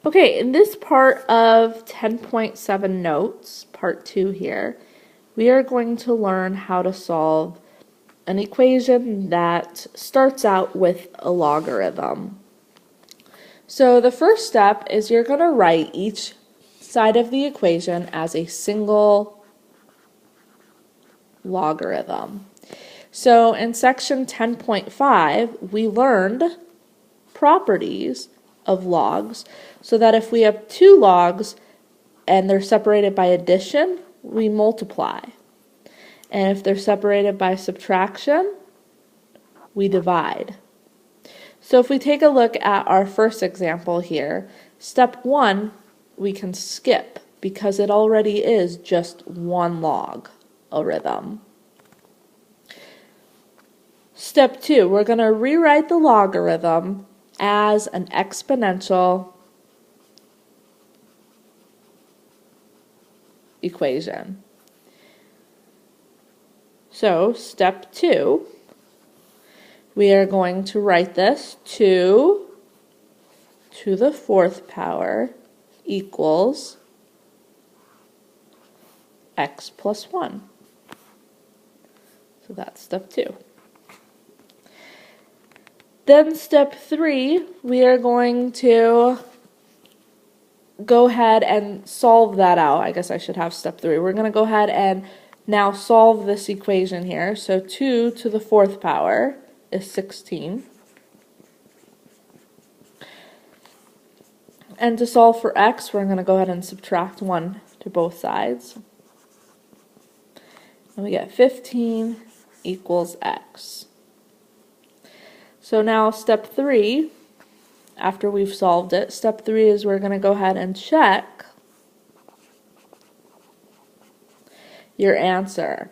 Okay, in this part of 10.7 notes, part 2 here, we are going to learn how to solve an equation that starts out with a logarithm. So the first step is you're going to write each side of the equation as a single logarithm. So in section 10.5, we learned properties of logs, so that if we have two logs and they're separated by addition, we multiply. And if they're separated by subtraction, we divide. So if we take a look at our first example here, step 1 we can skip because it already is just one logarithm. Step 2, we're going to rewrite the logarithm as an exponential equation. So step 2, we are going to write this 2 to the 4th power equals x plus 1. So that's step 2. Then step 3, we are going to go ahead and solve that out. I guess I should have step 3. We're going to go ahead and now solve this equation here. So 2 to the 4th power is 16. And to solve for x, we're going to go ahead and subtract 1 to both sides. And we get 15 equals x. So now step 3, after we've solved it, step 3 is we're going to go ahead and check your answer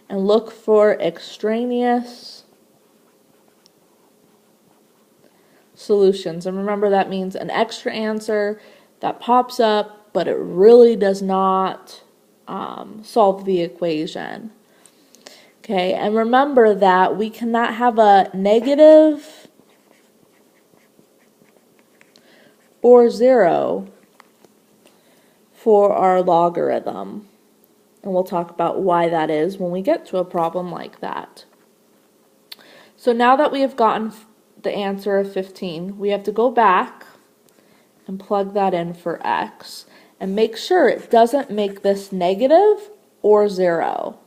and look for extraneous solutions. And remember, that means an extra answer that pops up, but it really does not solve the equation. Okay, and remember that we cannot have a negative or 0 for our logarithm. And we'll talk about why that is when we get to a problem like that. So now that we have gotten the answer of 15, we have to go back and plug that in for x and make sure it doesn't make this negative or 0.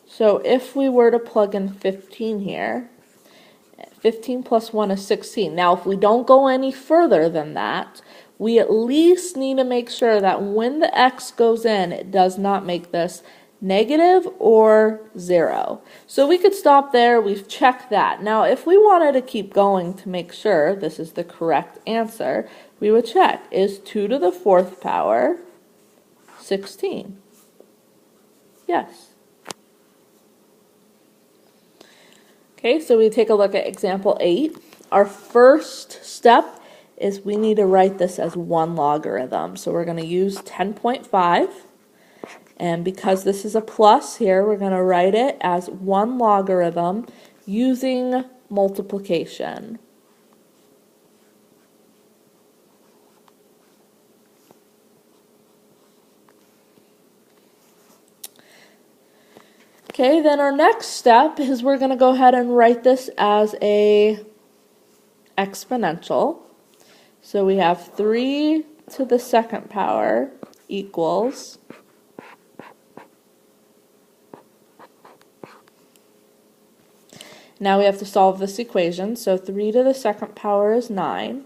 So if we were to plug in 15 here, 15 plus 1 is 16. Now if we don't go any further than that, we at least need to make sure that when the x goes in, it does not make this negative or 0. So we could stop there. We've checked that. Now if we wanted to keep going to make sure this is the correct answer, we would check, is 2 to the 4th power 16? Yes. Okay, so we take a look at example 8. Our first step is we need to write this as one logarithm. So we're going to use 10.5. And because this is a plus here, we're going to write it as one logarithm using multiplication. Okay, then our next step is we're going to go ahead and write this as a exponential. So we have 3 to the 2nd power equals now we have to solve this equation. So 3 to the 2nd power is 9. And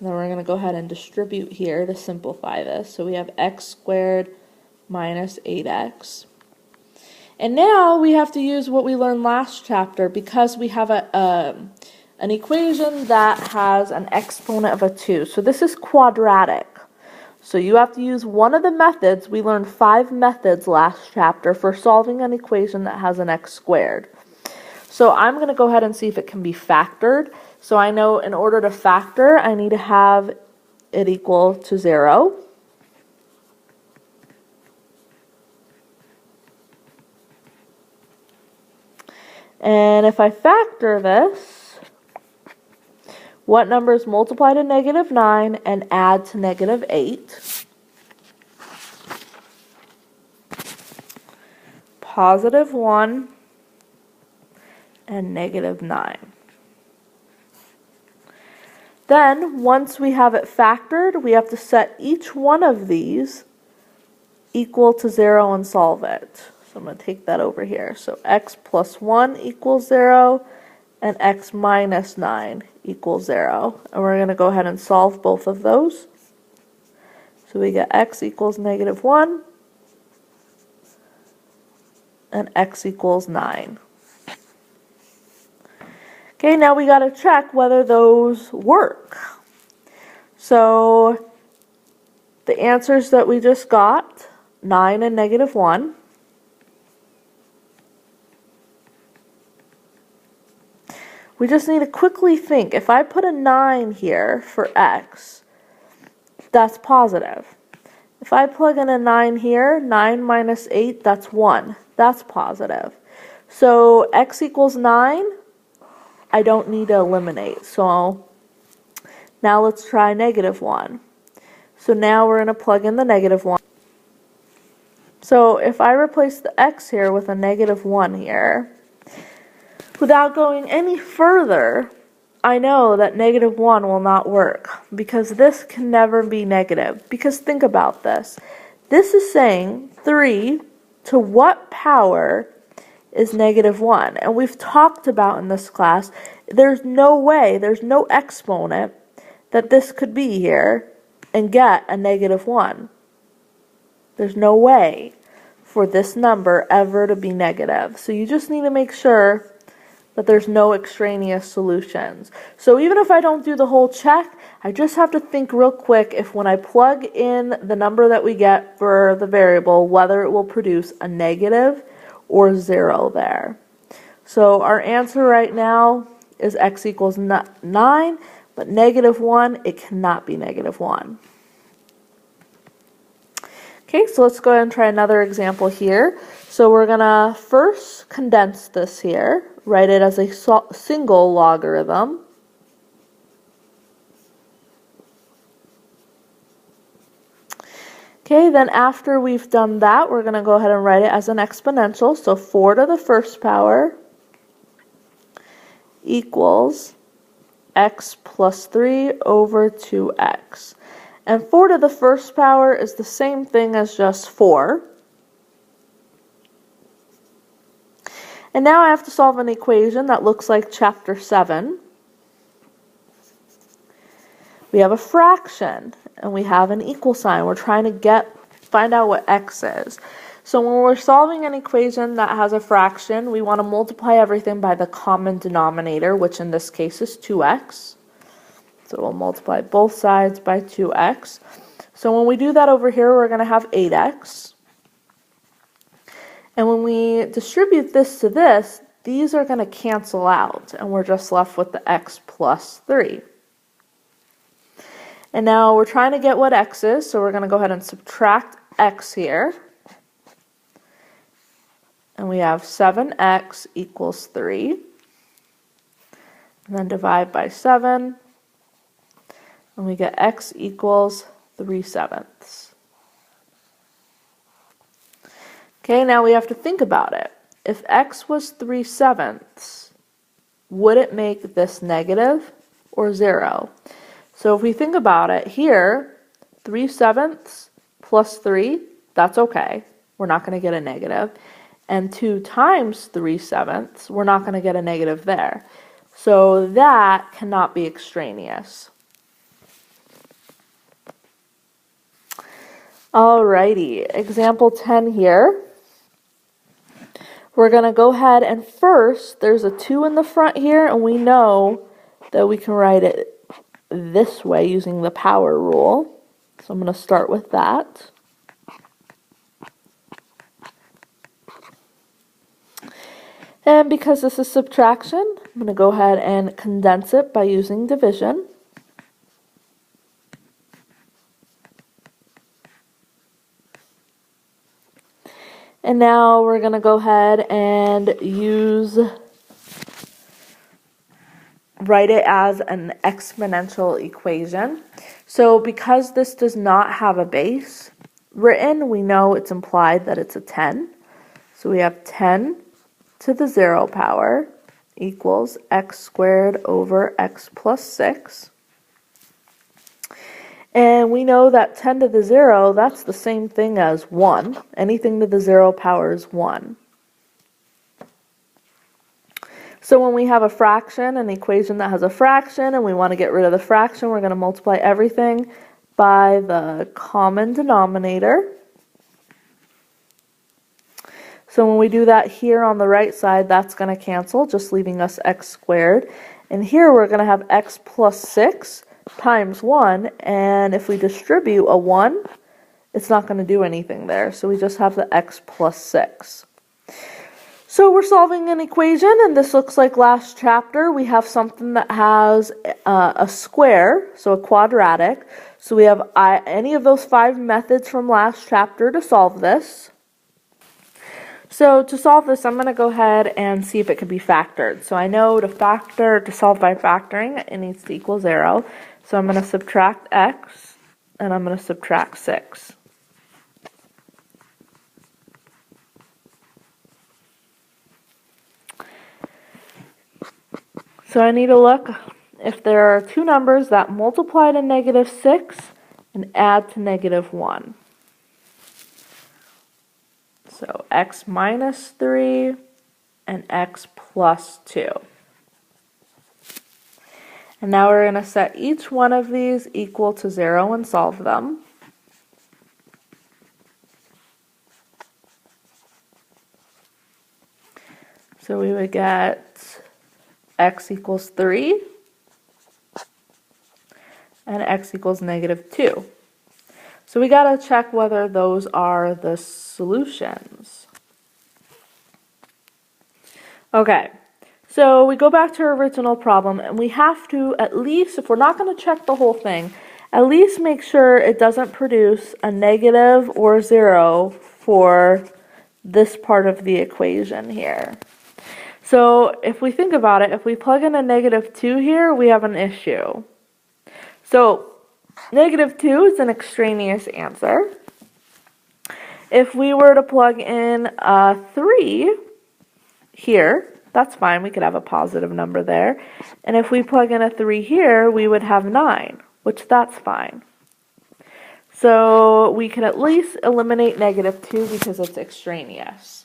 then we're going to go ahead and distribute here to simplify this. So we have x squared minus 8x. And now we have to use what we learned last chapter because we have an equation that has an exponent of a 2. So this is quadratic. So you have to use one of the methods. We learned 5 methods last chapter for solving an equation that has an x squared. So I'm going to go ahead and see if it can be factored. So I know in order to factor, I need to have it equal to 0. And if I factor this, What numbers multiply to negative 9 and add to negative 8? Positive 1 and negative 9. Then, once we have it factored, we have to set each one of these equal to 0 and solve it. So I'm going to take that over here. So x plus 1 equals 0 and x minus 9 equals 0. And we're going to go ahead and solve both of those. So we get x equals negative 1 and x equals 9. Okay, now we got to check whether those work. So the answers that we just got, 9 and negative 1. We just need to quickly think, if I put a 9 here for x, that's positive. If I plug in a 9 here, 9 minus 8, that's 1. That's positive. So x equals 9, I don't need to eliminate. So now let's try negative 1. So now we're going to plug in the negative 1. So if I replace the x here with a negative 1 here, without going any further, I know that negative 1 will not work because this can never be negative. Because think about this. This is saying 3 to what power is negative 1? And we've talked about in this class, there's no way, there's no exponent that this could be here and get a negative 1. There's no way for this number ever to be negative. So you just need to make sure that there's no extraneous solutions. So even if I don't do the whole check, I just have to think real quick if when I plug in the number that we get for the variable, whether it will produce a negative or 0 there. So our answer right now is x equals 9, but negative 1, it cannot be negative 1. Okay, so let's go ahead and try another example here. So we're going to first condense this here, write it as a single logarithm. Okay, then after we've done that, we're going to go ahead and write it as an exponential. So 4 to the first power equals x plus 3 over 2x. And 4 to the first power is the same thing as just 4. And now I have to solve an equation that looks like chapter 7. We have a fraction and we have an equal sign. We're trying to find out what x is. So when we're solving an equation that has a fraction, we want to multiply everything by the common denominator, which in this case is 2x. So we'll multiply both sides by 2x. So when we do that over here, we're going to have 8x. And when we distribute this to this, these are going to cancel out, and we're just left with the x plus 3. And now we're trying to get what x is, so we're going to go ahead and subtract x here. And we have 7x equals 3. And then divide by 7. And we get x equals 3/7. Okay, now we have to think about it. If x was 3/7, would it make this negative or 0? So if we think about it here, 3/7 plus 3, that's okay. We're not going to get a negative. And 2 times 3/7, we're not going to get a negative there. So that cannot be extraneous. Alrighty, example 10 here. We're going to go ahead and first, there's a 2 in the front here, and we know that we can write it this way using the power rule. So I'm going to start with that. And because this is subtraction, I'm going to go ahead and condense it by using division. And now we're going to go ahead and use write it as an exponential equation. So because this does not have a base written, we know it's implied that it's a 10. So we have 10 to the 0 power equals x squared over x plus 6. And we know that 10 to the 0, that's the same thing as 1. Anything to the 0 power is 1. So when we have a fraction, an equation that has a fraction, and we want to get rid of the fraction, we're going to multiply everything by the common denominator. So when we do that here on the right side, that's going to cancel, just leaving us x squared. And here we're going to have x plus 6 times 1, and if we distribute a 1, it's not going to do anything there. So we just have the x plus 6. So we're solving an equation, and this looks like last chapter. We have something that has a square, so a quadratic. So we have any of those 5 methods from last chapter to solve this. So to solve this, I'm going to go ahead and see if it can be factored. So I know to solve by factoring, it needs to equal 0. So I'm going to subtract x, and I'm going to subtract 6. So I need to look if there are 2 numbers that multiply to negative 6 and add to negative 1. So x minus 3 and x plus 2. And now we're going to set each one of these equal to 0 and solve them. So we would get x equals 3 and x equals negative 2. So we got to check whether those are the solutions. Okay, so we go back to our original problem, and we have to at least, if we're not going to check the whole thing, at least make sure it doesn't produce a negative or 0 for this part of the equation here. So if we think about it, if we plug in a negative 2 here, we have an issue. So negative 2 is an extraneous answer. If we were to plug in a 3 here, that's fine. We could have a positive number there. And if we plug in a 3 here, we would have 9, which that's fine. So we can at least eliminate negative 2 because it's extraneous.